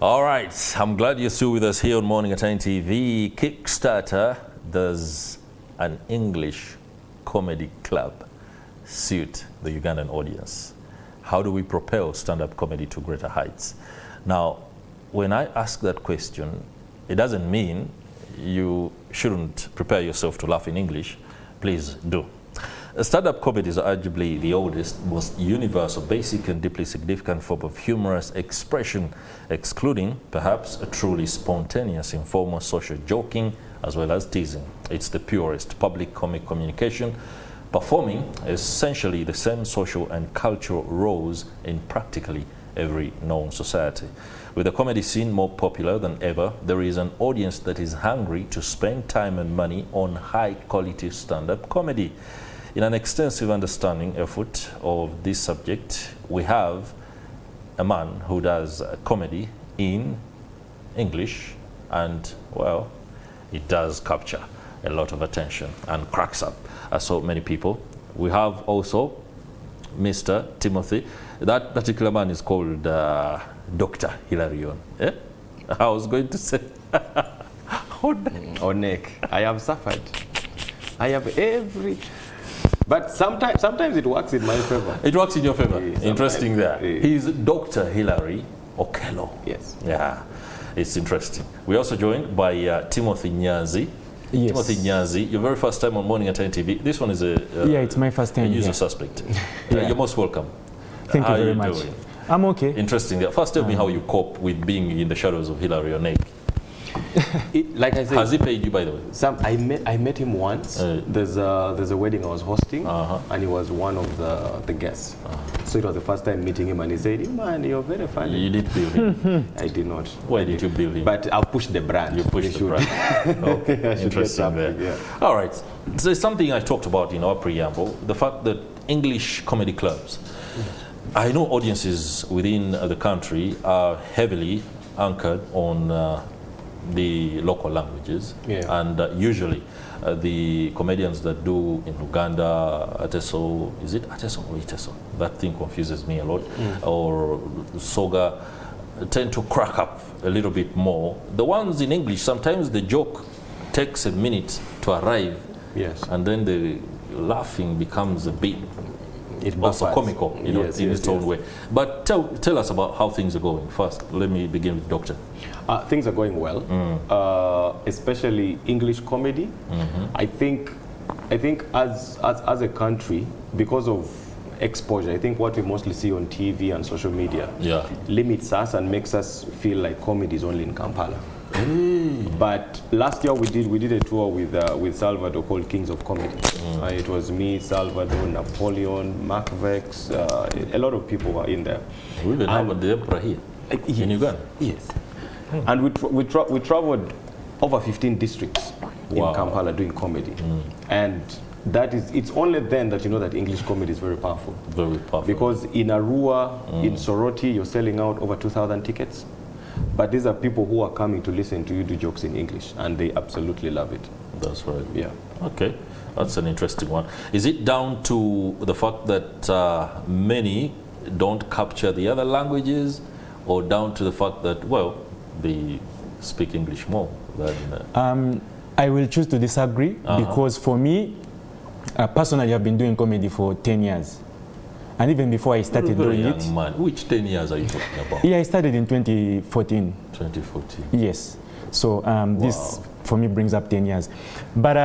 All right, I'm glad you're still with us here on Morning at NTV. Kickstarter does an English comedy club suit the Ugandan audience. How do we propel stand-up comedy to greater heights? Now, when I ask that question, it doesn't mean you shouldn't prepare yourself to laugh in English. Please do. Stand-up comedy is arguably the oldest, most universal, basic and deeply significant form of humorous expression, excluding perhaps a truly spontaneous, informal social joking as well as teasing. It's the purest public comic communication, performing essentially the same social and cultural roles in practically every known society. With the comedy scene more popular than ever, there is an audience that is hungry to spend time and money on high-quality stand-up comedy. In an extensive understanding effort of this subject, we have a man who does comedy in English, and, well, it does capture a lot of attention and cracks up so many people. We have also Mr. Timothy. That particular man is called Dr. Hilary. Eh? I was going to say Onek. I have suffered. I have every... But sometimes it works in my favor. It works in your favor. Yeah, interesting there. Yeah. He's Dr. Hilary Okello. Yes. Yeah, it's interesting. We're also joined by Timothy Nyanzi. Yes. Timothy Nyanzi, your very first time on Morning at NTV. This one is a yeah, it's my first time. A user suspect. You're most welcome. Thank you very much. Doing? I'm okay. Interesting. First, tell me how you cope with being in the shadows of Hilary Onek. Like I said, has he paid you, by the way? I met him once. There's a wedding I was hosting, and he was one of the guests. So it was the first time meeting him, and he said, "Man, you're very funny." You did bill him. I did not. Why did you bill him? But I'll push the brand. You pushed the brand. Okay, interesting there. Yeah. All right. So it's something I talked about in our preamble, the fact that English comedy clubs, I know audiences within the country are heavily anchored on the local languages, and usually the comedians that do in Uganda, Ateso, is it Ateso or Iteso? That thing confuses me a lot, or Soga, tend to crack up a little bit more. The ones in English, sometimes the joke takes a minute to arrive, and then the laughing becomes a bit also comical, in its own way. But tell us about how things are going. First, let me begin with Doctor. Things are going well, especially English comedy. I think as a country, because of exposure, I think what we mostly see on TV and social media limits us and makes us feel like comedy is only in Kampala. But last year we did a tour with Salvador called Kings of Comedy. It was me, Salvador, Napoleon, Mark Vex, a lot of people were in there. We even have the Emperor here in Uganda. Yes. And we traveled over 15 districts in Kampala doing comedy. And it's only then that you know that English comedy is very powerful. Very powerful. Because in Arua, in Soroti, you're selling out over 2,000 tickets. But these are people who are coming to listen to you do jokes in English, and they absolutely love it. That's right. Yeah. Okay. That's an interesting one. Is it down to the fact that many don't capture the other languages, or down to the fact that, well, they speak English more than... I will choose to disagree, because for me, personally, I've been doing comedy for 10 years. And even before I started doing it... Man. Which 10 years are you talking about? Yeah, I started in 2014. 2014. Yes. So this, for me, brings up 10 years. But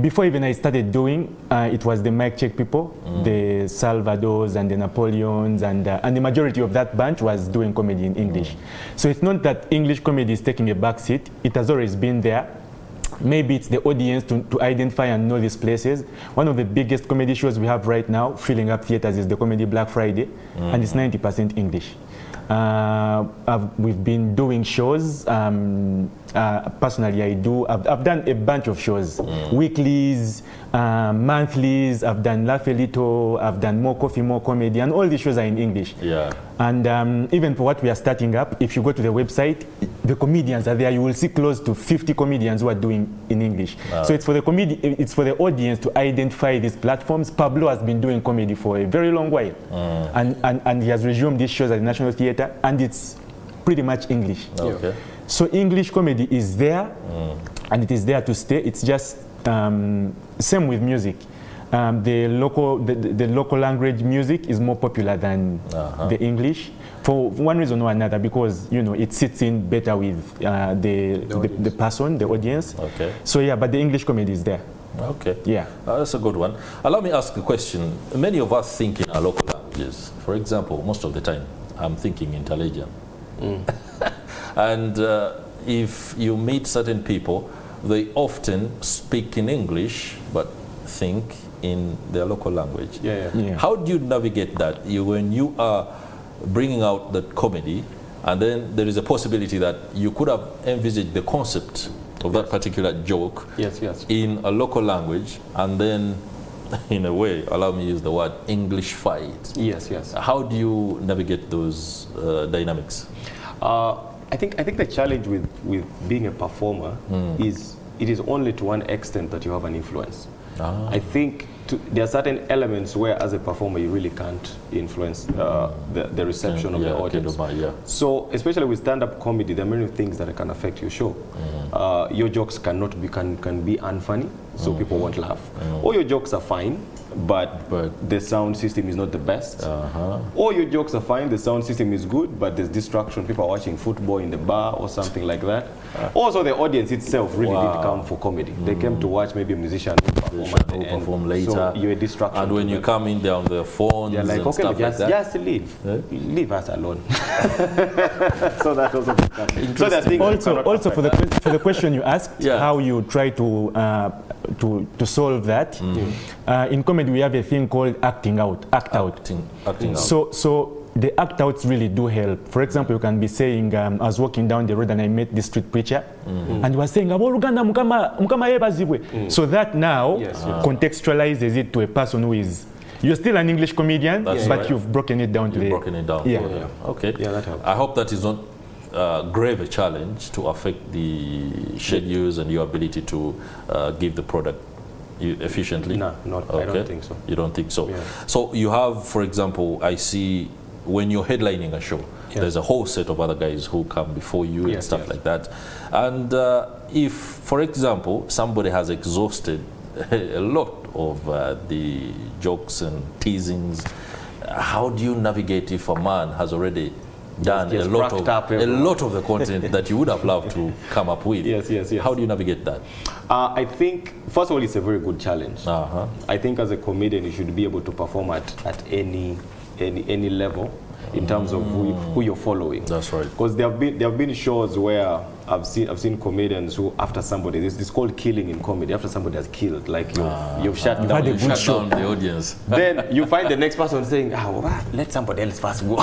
before even I started doing, it was the mic check people, the Salvadors and the Napoleons, and the majority of that bunch was doing comedy in English. So it's not that English comedy is taking a back seat. It has always been there. Maybe it's the audience to identify and know these places. One of the biggest comedy shows we have right now, filling up theaters, is the comedy Black Friday, and it's 90% English. We've been doing shows. Personally, I've done a bunch of shows, weeklies, monthlies. I've done Laugh a Little, I've done More Coffee, More Comedy, and all these shows are in English. Yeah. And even for what we are starting up, if you go to the website, the comedians are there. You will see close to 50 comedians who are doing in English. So it's for the audience to identify these platforms. Pablo has been doing comedy for a very long while, and he has resumed these shows at the National Theatre, and it's pretty much English. Okay. So English comedy is there, and it is there to stay. It's just same with music. The local language music is more popular than the English, for one reason or another, because it sits in better with the person, the audience. Okay. So yeah, but the English comedy is there. Okay. Yeah. That's a good one. Allow me ask a question. Many of us think in our local languages. For example, most of the time, I'm thinking in Talesian. And if you meet certain people, they often speak in English, but think in their local language. Yeah. How do you navigate that when you are bringing out the comedy, and then there is a possibility that you could have envisaged the concept of that particular joke in a local language, and then in a way, allow me to use the word, English-fied? Yes. How do you navigate those dynamics? I think the challenge with being a performer is it is only to one extent that you have an influence. I think there are certain elements where, as a performer, you really can't influence the reception of the audience. So, especially with stand-up comedy, there are many things that can affect your show. Your jokes can be unfunny, so people won't laugh. Or your jokes are fine, but the sound system is not the best. Or your jokes are fine, the sound system is good, but there's distraction. People are watching football in the bar or something like that. Also, the audience itself really didn't come for comedy. They came to watch maybe a musician who perform later. So you're a distraction. And when you come in, they're on their phones. They're like, okay, just leave. Leave us alone. So that also becomes. So also for the question you asked, how you try to solve that. In comedy, we have a thing called acting out. Act out. So the act outs really do help. For example, you can be saying, I was walking down the road and I met this street preacher, and he was saying, Uganda, so that now contextualizes it to a person who is, you're still an English comedian, but you've broken it down to Okay. Yeah, that helps. I hope that is not grave a challenge to affect the schedules and your ability to give the product efficiently. No, I don't think so. You don't think so? Yeah. So you have, for example, I see when you're headlining a show, there's a whole set of other guys who come before you and stuff like that. And if, for example, somebody has exhausted a lot of the jokes and teasings, how do you navigate if a man has already done a lot of the content that you would have loved to come up with? Yes. How do you navigate that? I think, first of all, it's a very good challenge. I think as a comedian, you should be able to perform at any level in terms of who you're following. That's right. Because there have been shows where I've seen comedians who, after somebody, it's called killing in comedy. After somebody has killed, like you've shut down the audience. Then you find the next person saying, let somebody else first go.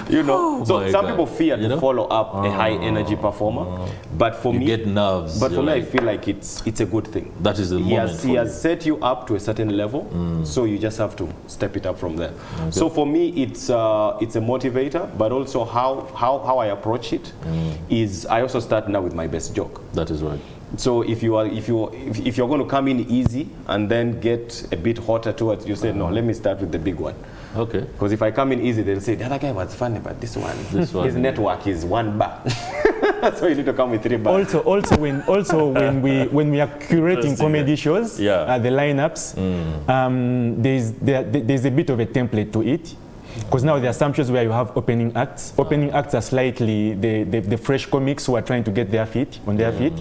So some people fear to follow up a high energy performer, but for me, get nerves. But for me, I feel like it's a good thing. That is the moment. He has set you up to a certain level, so you just have to step it up from there. Okay. So for me, it's a motivator, but also how I approach it is I also start now with my best joke. That is right. So if you're going to come in easy and then get a bit hotter towards, you say no, let me start with the big one. Okay. Because if I come in easy, they'll say the other guy was funny, but this one his network is 1 bar. So you need to come with 3 bars. Also when we are curating comedy shows, the lineups, there's a bit of a template to it. Because now there are some shows where you have opening acts. Opening acts are slightly the fresh comics who are trying to get their feet on their feet.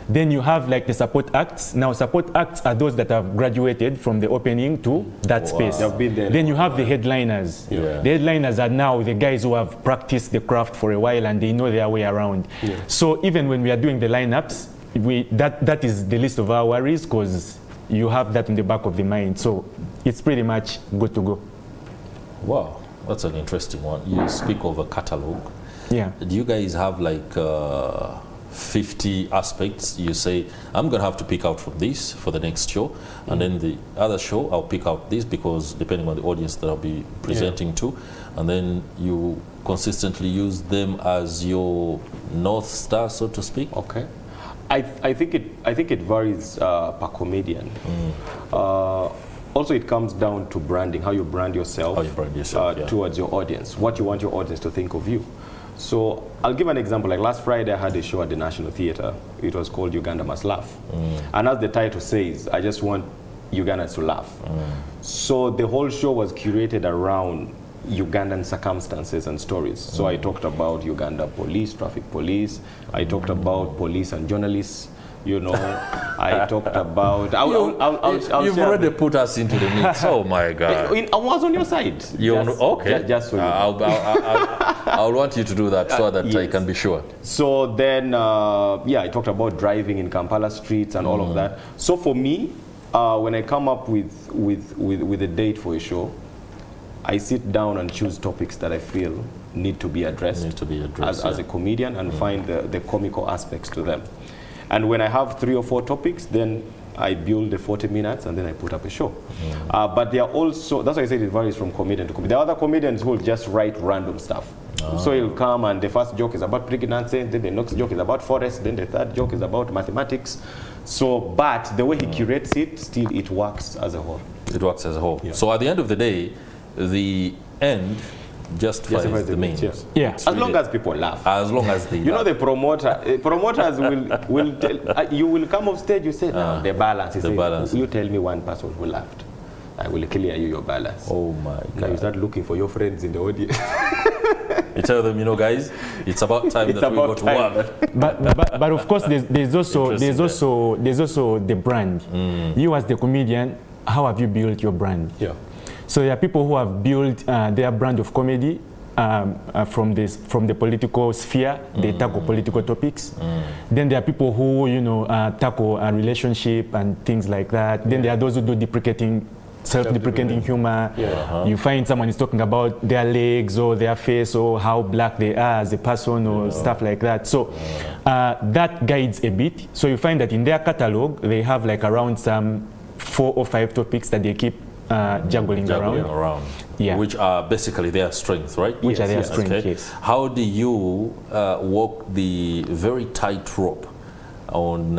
Then you have like the support acts. Now support acts are those that have graduated from the opening to that space. Then you have the headliners. The headliners are now the guys who have practiced the craft for a while and they know their way around. So even when we are doing the lineups, that is the list of our worries, because you have that in the back of the mind. So it's pretty much good to go. Wow, that's an interesting one. You speak of a catalog. Yeah. Do you guys have like 50 aspects? You say, I'm going to have to pick out from this for the next show, and then the other show, I'll pick out this because depending on the audience that I'll be presenting to, and then you consistently use them as your North Star, so to speak? Okay. I think it varies per comedian. also it comes down to branding, how you brand yourself, towards your audience, what you want your audience to think of you. So I'll give an example. Like last Friday, I had a show at the National Theatre. It was called Uganda Must Laugh. And as the title says, I just want Ugandans to laugh. So the whole show was curated around Ugandan circumstances and stories. So I talked about Uganda police, traffic police. I talked about police and journalists. You know, I talked about. You've already put us into the mix. Oh my God! I was on your side. Okay. Just so you know. I'll want you to do that so that I can be sure. So then, yeah, I talked about driving in Kampala streets and all of that. So for me, when I come up with a date for a show, I sit down and choose topics that I feel need to be addressed, as a comedian, and find the comical aspects to them. And when I have 3 or 4 topics, then I build the 40 minutes and then I put up a show. But there are also, that's why I said it varies from comedian to comedian. There are other comedians who will just write random stuff. So he'll come and the first joke is about pregnancy, then the next joke is about forest, then the third joke is about mathematics. So, but the way he curates it, still it works as a whole. It works as a whole. Yeah. So at the end of the day, the end justifies the means. Yeah. As long as people laugh. As long as they You know, the promoters will tell, you will come off stage, you say, no, the balance. You tell me one person who laughed. I will clear you your balance. Oh my God. Now you start looking for your friends in the audience. You tell them, you know, guys, it's about time that we go to work. But of course, there's also the brand. You as the comedian, how have you built your brand? Yeah. So there are people who have built their brand of comedy from the political sphere. They tackle political topics. Then there are people who, you know, tackle a relationship and things like that. Then there are those who do self-deprecating humor. You find someone is talking about their legs or their face or how black they are as a person or stuff like that. So that guides a bit. So you find that in their catalog, they have like around some 4 or 5 topics that they keep juggling around. Yeah. Which are basically their strengths, right? Which are their strengths, yes. How do you walk the very tight rope on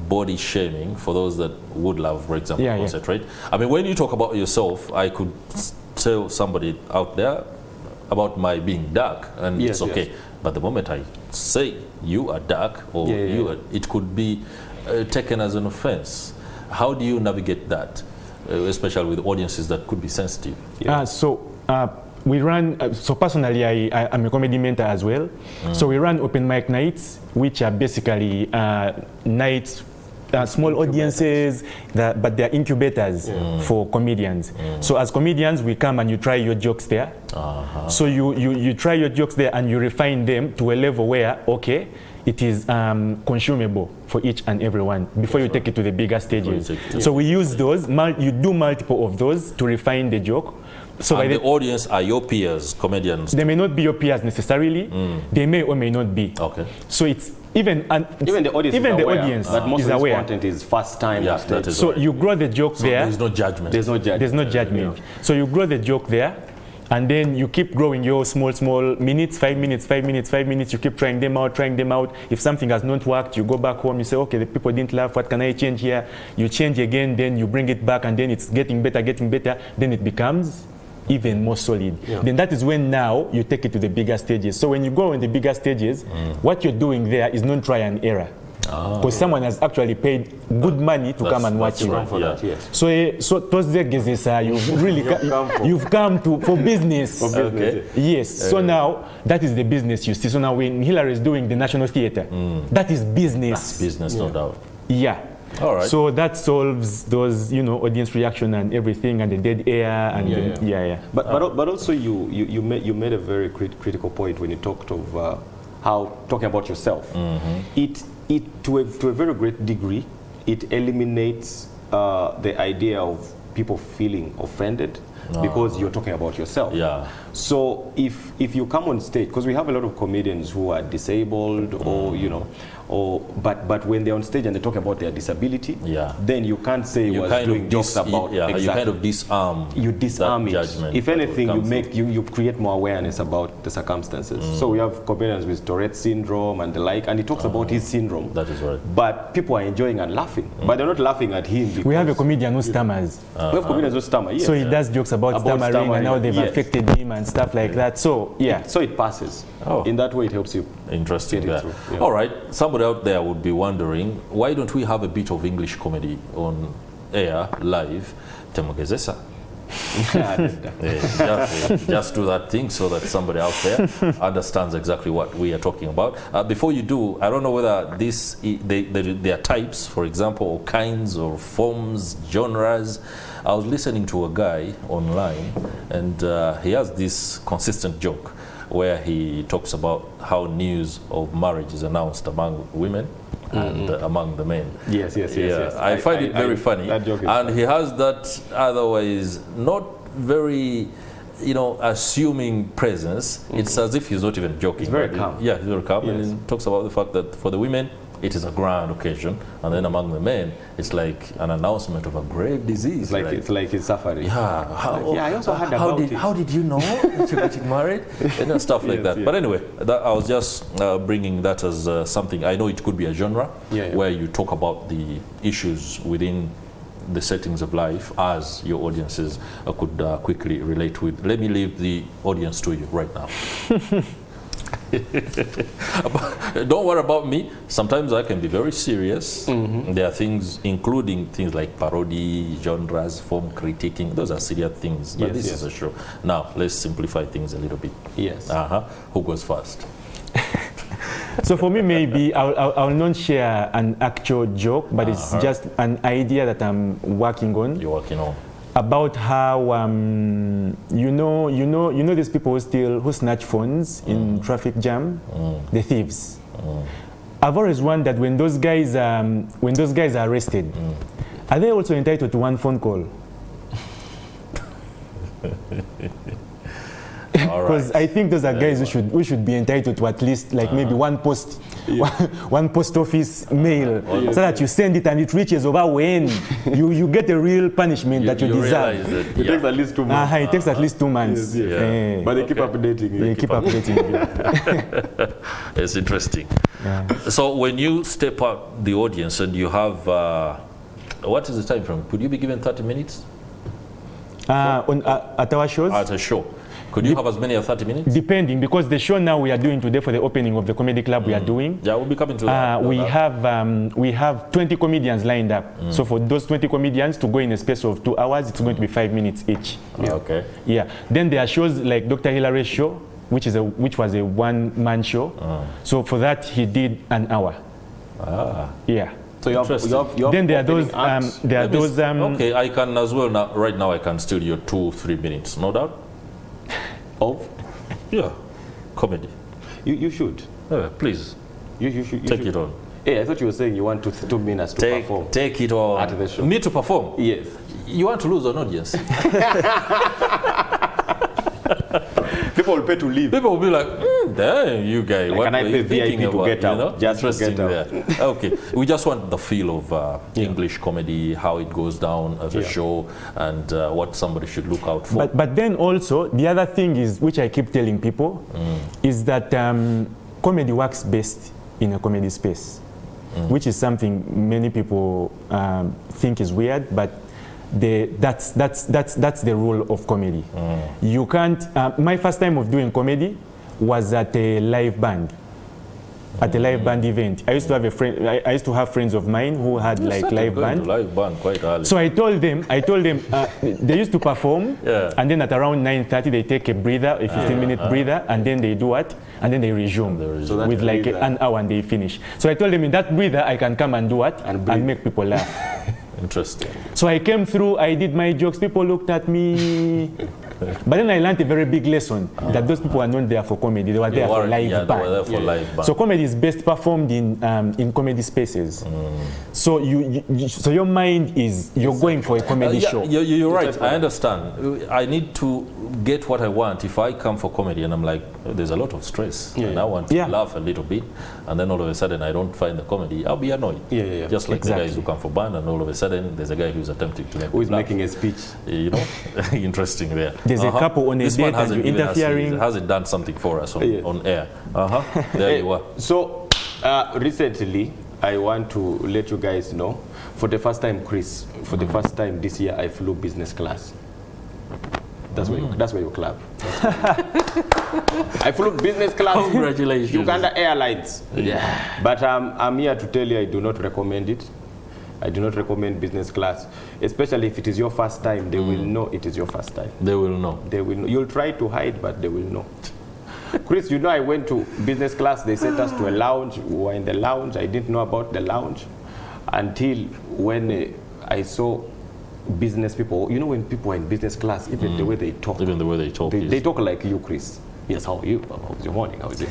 body shaming for those that would love, for example, concentrate? I mean, when you talk about yourself, I could tell somebody out there about my being dark, and it's okay. But the moment I say you are dark, or it could be taken as an offense. How do you navigate that, especially with audiences that could be sensitive? We run, so personally I'm a comedy mentor as well. So we run open mic nights, which are basically nights, small audiences, but they're incubators for comedians. So as comedians, we come and you try your jokes there. So you try your jokes there and you refine them to a level where, okay, it is consumable for each and every one before you take it to the bigger stages. So we use those, you do multiple of those to refine the joke. So and the audience are your peers, comedians? They may not be your peers necessarily. They may or may not be. Okay. So it's even the audience that most is of this aware. Content is first time. So you grow the joke there. There's no judgment. There's no judgment. So you grow the joke there. And then you keep growing your small minutes, 5 minutes, you keep trying them out. If something has not worked, you go back home, you say, okay, the people didn't laugh, what can I change here? You change again, then you bring it back, and then it's getting better, then it becomes even more solid. Then that is when now you take it to the bigger stages. So when you go in the bigger stages, what you're doing there is non try and error. Because someone has actually paid good money to come and watch you. So you've come for business. Yes. So now that is the business you see. So now when Hilary is doing the National Theatre, that is business. That's business, no doubt. Yeah. All right. So that solves those, you know, audience reaction and everything, and the dead air, and But also you made a very critical point when you talked of how talking about yourself. It to a very great degree, it eliminates the idea of people feeling offended because you're talking about yourself. So if you come on stage, because we have a lot of comedians who are disabled or, you know, but when they're on stage and they talk about their disability, then you can't say you was doing jokes about exactly. You kind of disarm. You disarm it. Judgment. If anything, you create more awareness about the circumstances. So we have comedians with Tourette syndrome and the like, and he talks about his syndrome. That is right. But people are enjoying and laughing, but they're not laughing at him. We have a comedian who stammers. We have comedians who stammer. Yes. So he does jokes about stammering and how they've affected him and stuff like that. So so it passes. In that way, it helps you. Interesting. All right. Somebody out there would be wondering, why don't we have a bit of English comedy on air live? Temugezesa. Just do that thing so that somebody out there understands exactly what we are talking about. Before you do, I don't know whether there are types, for example, or kinds or forms, genres. I was listening to a guy online, and he has this consistent joke where he talks about how news of marriage is announced among women and among the men. Yes. I find it very funny. And he has that otherwise not very, assuming presence. It's as if he's not even joking. It's very calm. Yeah, he's very calm. And he talks about the fact that for the women, it is a grand occasion, and then among the men, it's like an announcement of a grave disease. It's like he's suffering. Yeah. I also heard about it. How did you know that you're getting married? And stuff like that. But anyway, I was just bringing that as something. I know it could be a genre where you talk about the issues within the settings of life as your audiences could quickly relate with. Let me leave the audience to you right now. Don't worry about me. Sometimes I can be very serious. There are things, including things like parody, genres, form critiquing. Those are serious things. But this is a show. Now, let's simplify things a little bit. Yes. Who goes first? So for me, maybe I'll not share an actual joke, but it's just an idea that I'm working on. You're working on. About how you know these people who snatch phones in traffic jam, the thieves. I've always wondered when those guys are arrested, are they also entitled to one phone call? Because I think those are guys who should be entitled to at least maybe one post office mail, so that you send it and it reaches over when you get a real punishment that you deserve. It takes at least 2 months. It takes at least 2 months. But they keep updating it. They keep updating it. It's interesting. So when you step out the audience and you have, what is the time frame? Could you be given 30 minutes? At our shows? At a show. Could you have as many as 30 minutes? Depending, because the show now we are doing today for the opening of the comedy club we are doing. Yeah, we'll be coming to that. We have 20 comedians lined up. So for those 20 comedians to go in a space of 2 hours, it's going to be 5 minutes each. Okay. Yeah. Then there are shows like Dr. Hilary's show, which was a one-man show. So for that he did an hour. Yeah. So you have then there are those okay, I can as well now. Right now I can steal your 2-3 minutes, no doubt. Of? Yeah, comedy. You should. Please. You should. Take it on. Yeah, I thought you were saying you want 2 minutes to perform. Take it on. At the show. Me to perform? Yes. You want to lose an audience? People will pay to leave. People will be like, damn, you guys, what are you thinking VIP about? To get out? Just to get out. Okay, we just want the feel of English comedy, how it goes down as a show, and what somebody should look out for. But then also, the other thing is, which I keep telling people, is that comedy works best in a comedy space, which is something many people think is weird, but that's the rule of comedy. You can't. My first time of doing comedy was at a live band. At a live band event, I used to have a friend. I used to have friends of mine who had live band. Live band quite early. So I told them they used to perform, and then at around 9:30 they take a breather, a 15-minute breather, and then they do what? And then they resume with like an hour and they finish. So I told them in that breather I can come and do what? And make people laugh. Interesting. So I came through, I did my jokes, people looked at me. But then I learned a very big lesson that those people are not there for comedy, they were there for live band. They were there for live band. So comedy is best performed in comedy spaces. So so your mind is, you're going for a comedy show. You're right, I understand. I need to get what I want. If I come for comedy and I'm like, there's a lot of stress, and I want to laugh a little bit, and then all of a sudden I don't find the comedy, I'll be annoyed. Just like the guys who come for band, and all of a sudden there's a guy who's attempting to make who is making a speech. You know, interesting there. There's a couple on a date and you're interfering. It hasn't done something for us on air. There you are. So recently, I want to let you guys know, for the first time, Chris, for the first time this year, I flew business class. That's where you clap. I flew business class. Congratulations. Uganda Airlines. Yeah. But I'm here to tell you, I do not recommend it. I do not recommend business class, especially if it is your first time. They will know it is your first time. They will know. They will know. You'll try to hide, but they will know. Chris, you know, I went to business class. They sent us to a lounge. We were in the lounge. I didn't know about the lounge until when I saw business people. You know, when people are in business class, even the way they talk. Even the way they talk. They talk like you, Chris. Yes, how are you? How was your morning? How is it?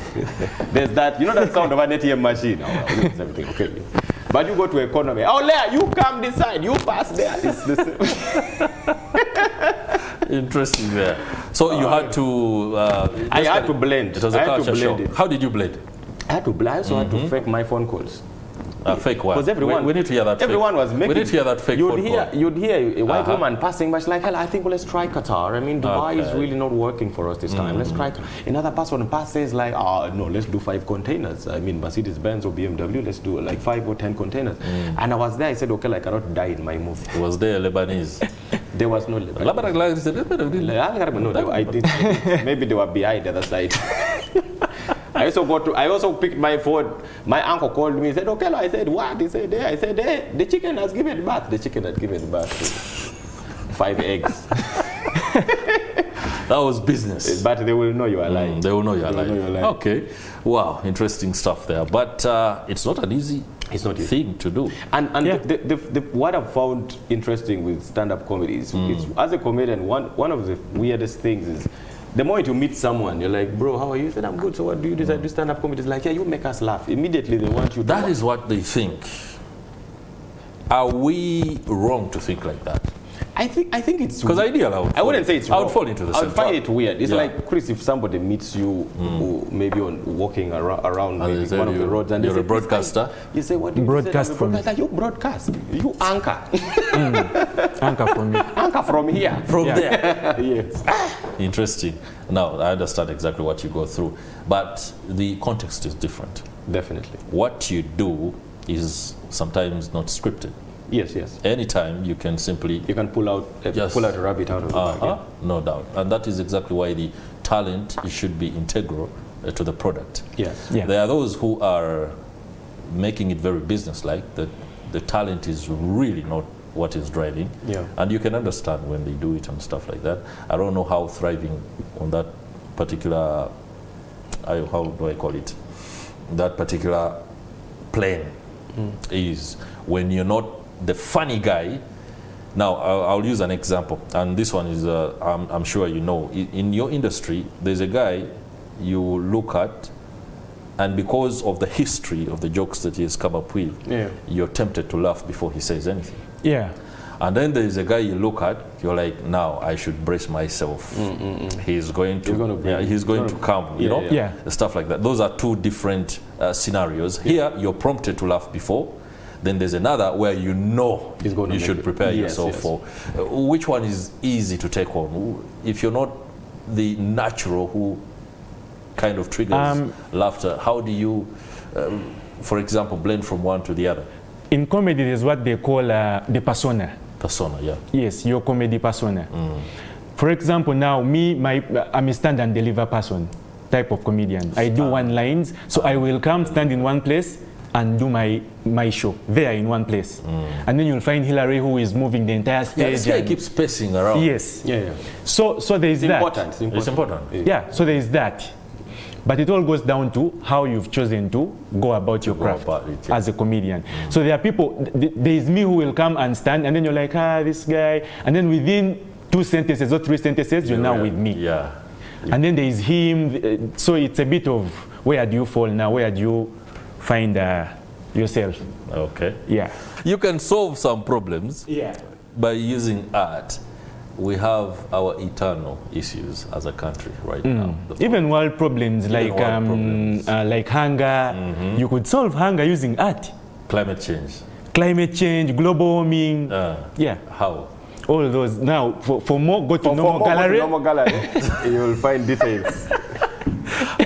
There's that, you know, that sound of an ATM machine. Is everything okay? But you go to economy. Oh, Leah, you come this side. You pass there. It's the same. Interesting there. So you had to... I had to blend. It was a culture show. How did you blend? I had to blend. I also had to fake my phone calls. Fake one. Because everyone, we need to hear that. Everyone was making. We need to hear that fake phone call. You'd hear a white woman passing, but she's like, "Hell, I think let's try Qatar. I mean, Dubai is really not working for us this time. Let's try." Another person passes like, "Oh no, let's do 5 containers. I mean, Mercedes-Benz or BMW, let's do like 5 or 10 containers." And I was there. I said, "Okay, like I cannot die in my movie." Was there Lebanese? There was no Lebanese. No, I did. Maybe they were behind the other side. I also picked my phone. My uncle called me. He said, "Okay." I said, "What?" He said, "Hey." I said, "Hey, the chicken has given birth." The chicken had given birth to 5 eggs. That was business. But they will know you are lying. They will know you are lying. Okay. Wow, interesting stuff there. But it's not an easy thing to do. And what I've found interesting with stand-up comedy is, as a comedian, one of the weirdest things is, the moment you meet someone, you're like, "Bro, how are you?" You said, "I'm good." "So what do you decide to do stand-up comedy?" It's like, "Yeah, you make us laugh." Immediately they want you to That is what they think. Are we wrong to think like that? I think it's... Because I wouldn't say it's wrong. I would fall into the same I would find it weird. It's like, Chris, if somebody meets you maybe walking around maybe one of the roads, and you're a broadcaster. You say, "What do you broadcast from me?" You broadcast. You anchor. Anchor from me. Anchor from here. From there. Yes. Interesting. Now, I understand exactly what you go through. But the context is different. Definitely. What you do is sometimes not scripted. Yes, yes. Anytime you can simply... You can pull out a rabbit out of the bag. No doubt. And that is exactly why the talent should be integral to the product. Yes. Yeah. There are those who are making it very business-like, that the talent is really not what is driving. Yeah. And you can understand when they do it and stuff like that. I don't know how thriving on that particular, how do I call it, that particular plane is when you're not the funny guy. Now, I'll use an example, and this one is, I'm sure you know, in your industry, there's a guy you look at, and because of the history of the jokes that he has come up with, you're tempted to laugh before he says anything. Yeah. And then there's a guy you look at, you're like, now I should brace myself. He's going to come, you know? Stuff like that. Those are 2 different scenarios. Here, you're prompted to laugh before. Then there's another where you know you should prepare yourself for. Which one is easy to take on? If you're not the natural who kind of triggers laughter, how do you, for example, blend from one to the other? In comedy, there's what they call the persona. Persona, yeah. Yes, your comedy persona. For example, now I'm a stand and deliver person type of comedian. I do one lines, so I will come stand in one place and do my show there in one place. And then you'll find Hilary, who is moving the entire stage. Yeah, this guy keeps pacing around. Yes. Yeah. So there is that. It's important. It's important. Yeah, so there is that. But it all goes down to how you've chosen to go about your craft as a comedian. So there are people, there is me who will come and stand, and then you're like, this guy, and then within 2 sentences or 3 sentences, you're now with me. Yeah. And then there is him, so it's a bit of, where do you fall now? Where do you find yourself? Okay. Yeah. You can solve some problems by using art. We have our eternal issues as a country right now. Even world problems like hunger, you could solve hunger using art. Climate change. Climate change, global warming. Yeah. How? All those. Now, for more, go to normal gallery. You will find details.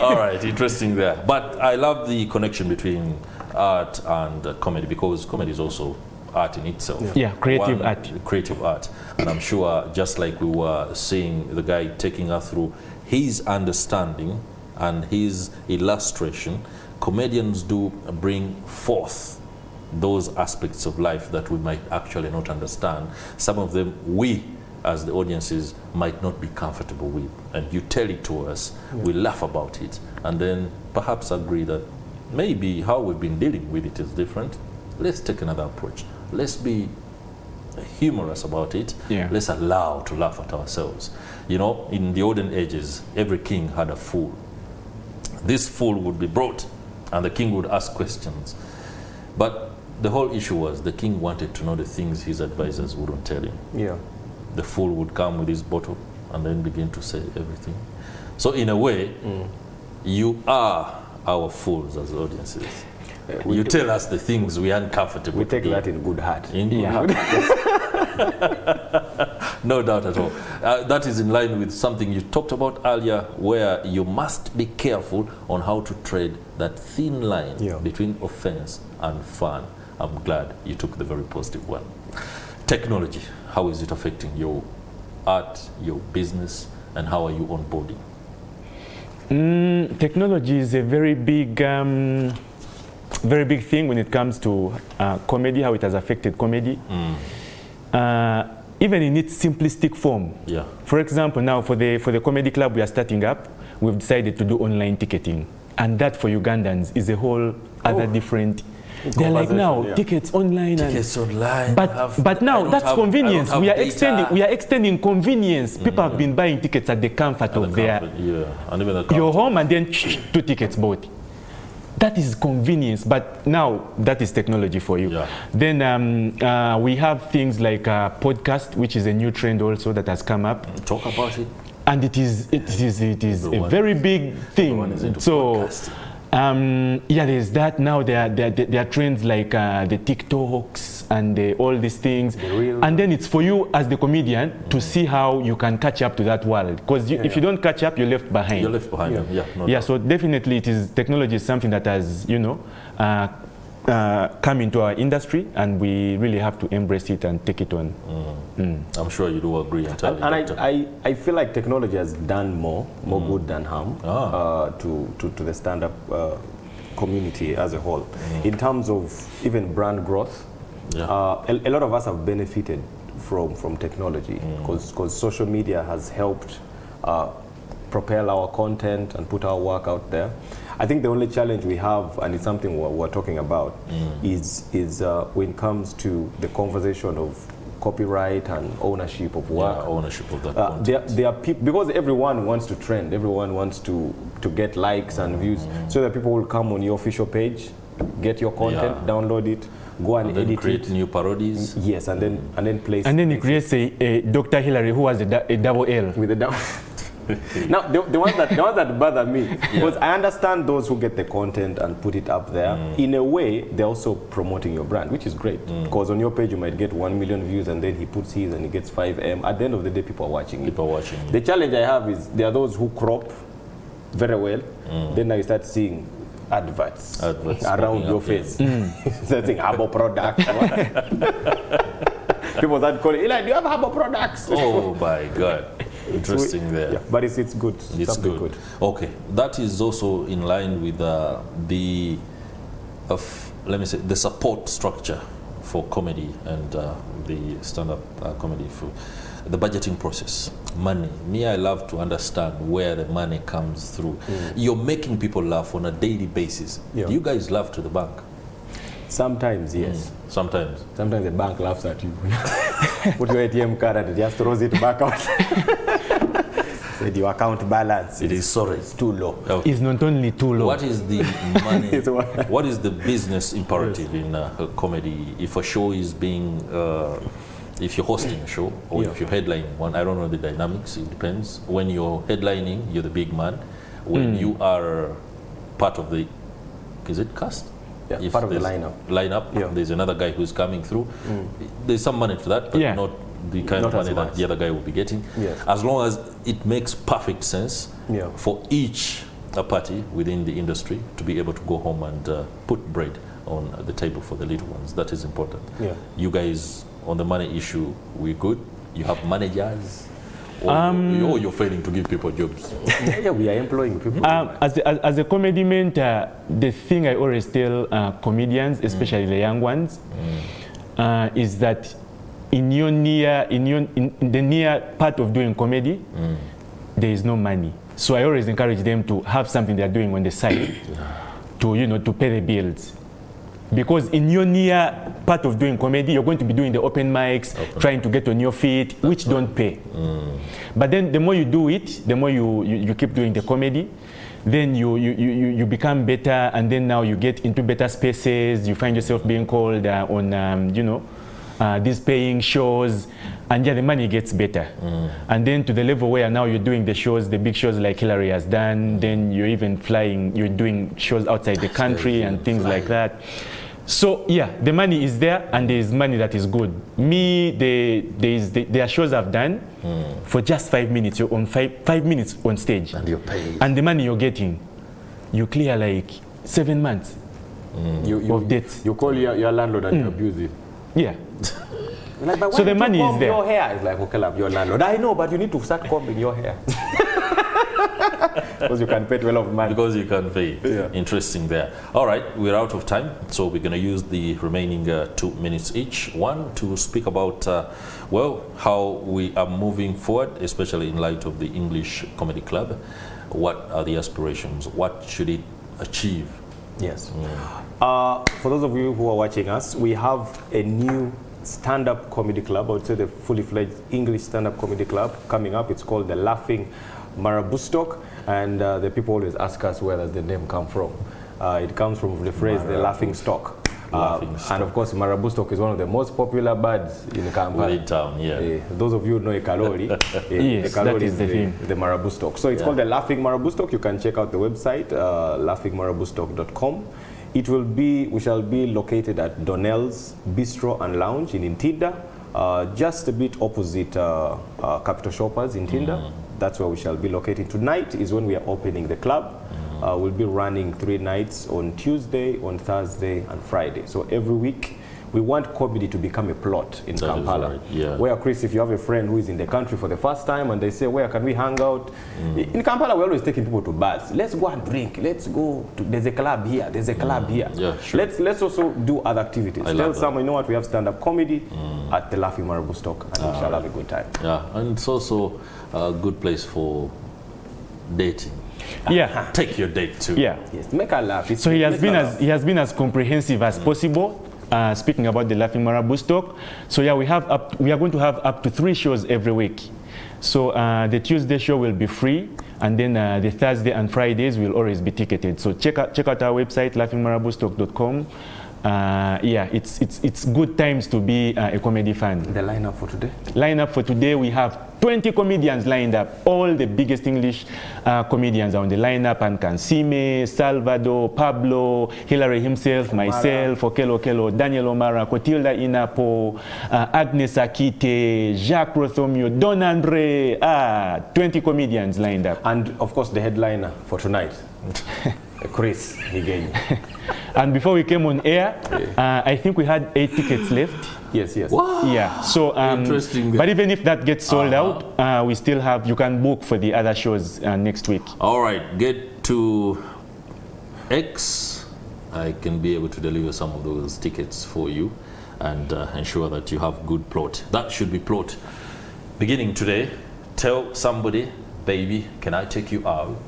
All right, interesting there. But I love the connection between art and comedy, because comedy is also art in itself. Yeah, creative art. Creative art. And I'm sure, just like we were seeing the guy taking us through his understanding and his illustration, comedians do bring forth those aspects of life that we might actually not understand. Some of them we, as the audiences, might not be comfortable with. And you tell it to us, we laugh about it, and then perhaps agree that maybe how we've been dealing with it is different. Let's take another approach. Let's be humorous about it. Let's allow to laugh at ourselves. You know, in the olden ages, every king had a fool. This fool would be brought, and the king would ask questions. But the whole issue was the king wanted to know the things his advisors wouldn't tell him. Yeah. The fool would come with his bottle and then begin to say everything. So in a way, you are our fools as audiences. You tell us the things we aren't comfortable with. We take that in good heart. In good heart. No doubt at all. That is in line with something you talked about earlier, where you must be careful on how to tread that thin line between offense and fun. I'm glad you took the very positive one. Technology, how is it affecting your art, your business, and how are you onboarding? Technology is a very big thing when it comes to comedy, how it has affected comedy. Even in its simplistic form. Yeah. For example, now for the comedy club we are starting up, we've decided to do online ticketing. And that for Ugandans is a whole other different. They're like, now tickets online. Tickets online. But now that's convenience. We are extending convenience. People have been buying tickets at the comfort of your home, and then 2 tickets bought. That is convenience, but now that is technology for you. Yeah. Then we have things like podcast, which is a new trend also that has come up. Talk about it. And it is a very big thing. So there's that. Now there are trends like the TikToks and all these things. And then it's for you as the comedian to see how you can catch up to that world. Because if you don't catch up, you're left behind. You're left behind. So definitely technology is something that has, come into our industry, and we really have to embrace it and take it on. I'm sure you do agree. And I feel like technology has done more good than harm to the stand-up community as a whole. In terms of even brand growth, a lot of us have benefited from technology, because social media has helped propel our content and put our work out there. I think the only challenge we have, and it's something we're talking about, is when it comes to the conversation of copyright and ownership of work. Yeah, ownership of that content. There are people, because everyone wants to trend, everyone wants to get likes and views, so that people will come on your official page, get your content, download it, go and edit create new parodies. Yes, and then place. And then he creates a Dr. Hilary who has a double L. With a double. Now, the ones that bother me, because I understand those who get the content and put it up there. In a way, they're also promoting your brand, which is great. Because on your page, you might get 1 million views, and then he puts his and he gets 5M. At the end of the day, people are watching it. The challenge I have is there are those who crop very well. Then now you start seeing adverts around your face. Something herbal products. People start calling, Hilary, do you have herbal products? Oh my God. Interesting there. Yeah, but it's good. It's good. Okay, that is also in line with the support structure for comedy and the stand-up comedy. the budgeting process, money. Me, I love to understand where the money comes through. You're making people laugh on a daily basis. Yeah. Do you guys laugh to the bank? Sometimes, yes. Sometimes. Sometimes the bank laughs at you. Put your ATM card and it just throws it back out. Said your account balance is too low. Okay. It's not only too low. What is the money? What is the business imperative in comedy? If a show is being, if you're hosting a show or if you're headlining one, I don't know the dynamics. It depends. When you're headlining, you're the big man. When you are part of the, is it cast? Yeah, if part of the lineup. There's another guy who's coming through. There's some money for that, but not the kind of money that the other guy will be getting. Yes. As long as it makes perfect sense for each party within the industry to be able to go home and put bread on the table for the little ones. That is important. Yeah. You guys, on the money issue, we're good? You have managers? Or you're failing to give people jobs? Yeah, we are employing people. As a comedy mentor, the thing I always tell comedians, especially the young ones, is that in the near part of doing comedy, there is no money. So I always encourage them to have something they're doing on the side to pay the bills. Because in your near part of doing comedy, you're going to be doing the open mics, trying to get on your feet, which don't pay. But then the more you do it, the more you keep doing the comedy, then you become better, and then now you get into better spaces. You find yourself being called on these paying shows, and the money gets better. And then to the level where now you're doing the shows, the big shows like Hilary has done, then you're even flying, you're doing shows outside the country and things like that. So yeah, the money is there, and there is money that is good. Me, there are shows I've done for just 5 minutes. You're on 5 minutes on stage, and you're paid. And the money you're getting, you clear like 7 months of debts. You call your landlord and you abuse him. Yeah. Like, but so the money is there. Your hair is like, okay, love your landlord. I know, but you need to start combing your hair. Because you can pay 12 months. Because you can pay. Yeah. Interesting there. All right, we're out of time, so we're going to use the remaining 2 minutes each. One, to speak about, how we are moving forward, especially in light of the English Comedy Club. What are the aspirations? What should it achieve? Yes. For those of you who are watching us, we have a new stand-up comedy club. I would say the fully fledged English stand-up comedy club coming up. It's called the Laughing Marabustok, and the people always ask us where does the name come from. It comes from the phrase the laughing stock. And of course, Marabustok is one of the most popular birds in Kampala. In town, those of you who know a Kalori, yes, the Kalori that is the thing. The Marabustok. So it's called the Laughing Marabustok. You can check out the website, laughingmarabustok.com. We shall be located at Donnell's Bistro and Lounge in Ntinda, just a bit opposite Capital Shoppers in Ntinda. That's where we shall be located. Tonight is when we are opening the club. We'll be running 3 nights on Tuesday, on Thursday, and Friday. So every week, we want comedy to become a plot in Kampala. Right. Yeah. Where, Chris, if you have a friend who is in the country for the first time and they say, where can we hang out? In Kampala, we're always taking people to bars. Let's go and drink. Let's go to, there's a club here. There's a club here. Yeah, sure. Let's also do other activities. Tell someone, you know what, we have stand-up comedy at the Laughing Marabustok, and we shall have a good time. Yeah, and it's also a good place for dating. Yeah. Take your date too. Yeah. Yes, make her laugh. So he has been as comprehensive as possible. Speaking about the Laughing Marabustok, so yeah, we are going to have up to 3 shows every week. So the Tuesday show will be free, and then the Thursday and Fridays will always be ticketed. So check out our website, laughingmarabustok.com. Yeah, it's good times to be a comedy fan. The lineup for today? Lineup for today, we have 20 comedians lined up. All the biggest English comedians are on the lineup, and Kansime, Salvador, Pablo, Hilary himself, myself, Okelo, Daniel Omara, Cotilda Inapo, Agnes Akite, Jacques Rothomio, Don Andre, 20 comedians lined up. And of course the headliner for tonight, Chris Higenyi. And before we came on air, I think we had 8 tickets left. Yes. Wow. Yeah. So, interesting. But even if that gets sold out, we still have. You can book for the other shows next week. All right. Get to X. I can be able to deliver some of those tickets for you, and ensure that you have good plot. That should be plot beginning today, tell somebody, baby, can I take you out?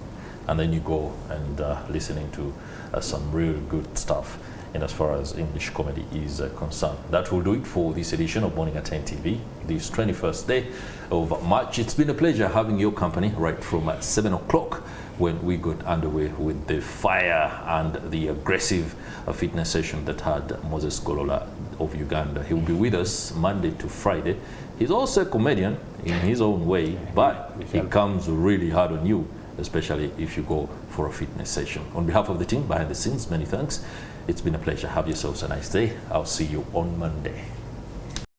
And then you go and listening to some really good stuff in as far as English comedy is concerned. That will do it for this edition of Morning at NTV, this 21st day of March. It's been a pleasure having your company right from 7 o'clock when we got underway with the fire and the aggressive fitness session that had Moses Golola of Uganda. He will be with us Monday to Friday. He's also a comedian in his own way, but he comes really hard on you, especially if you go for a fitness session. On behalf of the team behind the scenes, many thanks. It's been a pleasure. Have yourselves a nice day. I'll see you on Monday.